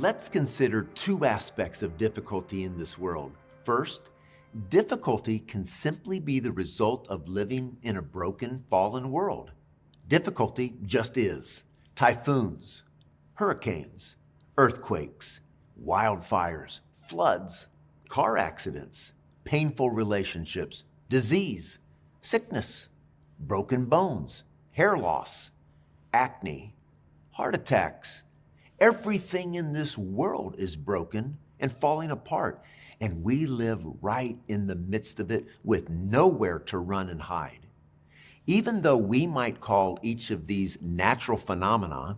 Let's consider two aspects of difficulty in this world. First, difficulty can simply be the result of living in a broken, fallen world. Difficulty just is. Typhoons, hurricanes, earthquakes, wildfires, floods, car accidents, painful relationships, disease, sickness, broken bones, hair loss, acne, heart attacks. Everything in this world is broken and falling apart, and we live right in the midst of it with nowhere to run and hide. Even though we might call each of these natural phenomena,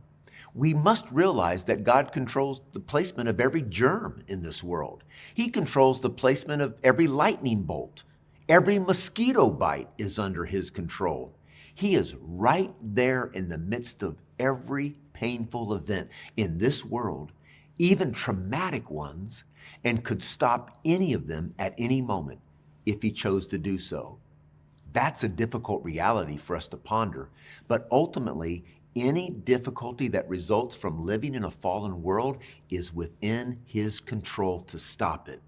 we must realize that God controls the placement of every germ in this world. He controls the placement of every lightning bolt. Every mosquito bite is under His control. He is right there in the midst of every painful event in this world, even traumatic ones, and could stop any of them at any moment if He chose to do so. That's a difficult reality for us to ponder, but ultimately, any difficulty that results from living in a fallen world is within His control to stop it.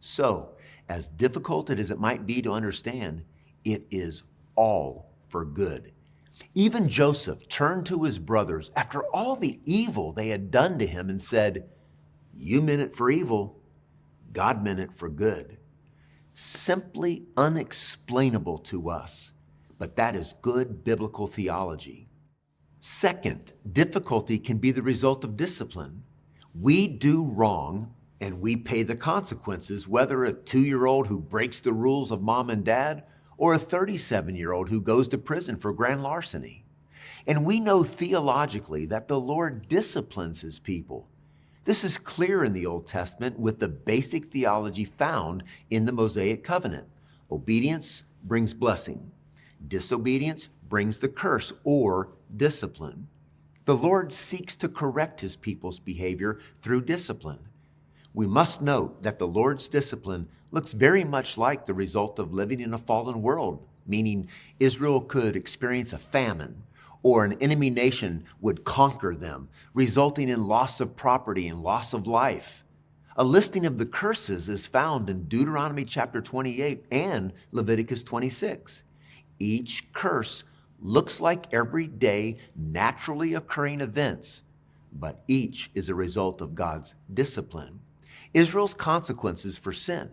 So, as difficult as it might be to understand, it is all for good. Even Joseph turned to his brothers after all the evil they had done to him and said, "You meant it for evil, God meant it for good." Simply unexplainable to us, but that is good biblical theology. Second, difficulty can be the result of discipline. We do wrong and we pay the consequences, whether a 2-year-old who breaks the rules of mom and dad or a 37-year-old who goes to prison for grand larceny. And we know theologically that the Lord disciplines His people. This is clear in the Old Testament with the basic theology found in the Mosaic covenant. Obedience brings blessing. Disobedience brings the curse or discipline. The Lord seeks to correct His people's behavior through discipline. We must note that the Lord's discipline looks very much like the result of living in a fallen world, meaning Israel could experience a famine, or an enemy nation would conquer them, resulting in loss of property and loss of life. A listing of the curses is found in Deuteronomy chapter 28 and Leviticus 26. Each curse looks like everyday, naturally occurring events, but each is a result of God's discipline. Israel's consequences for sin.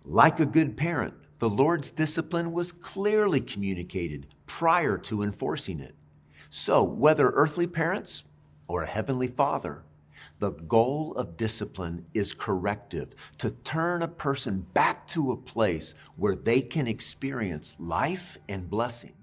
Like a good parent, the Lord's discipline was clearly communicated prior to enforcing it. So, whether earthly parents or a heavenly Father, the goal of discipline is corrective, to turn a person back to a place where they can experience life and blessing.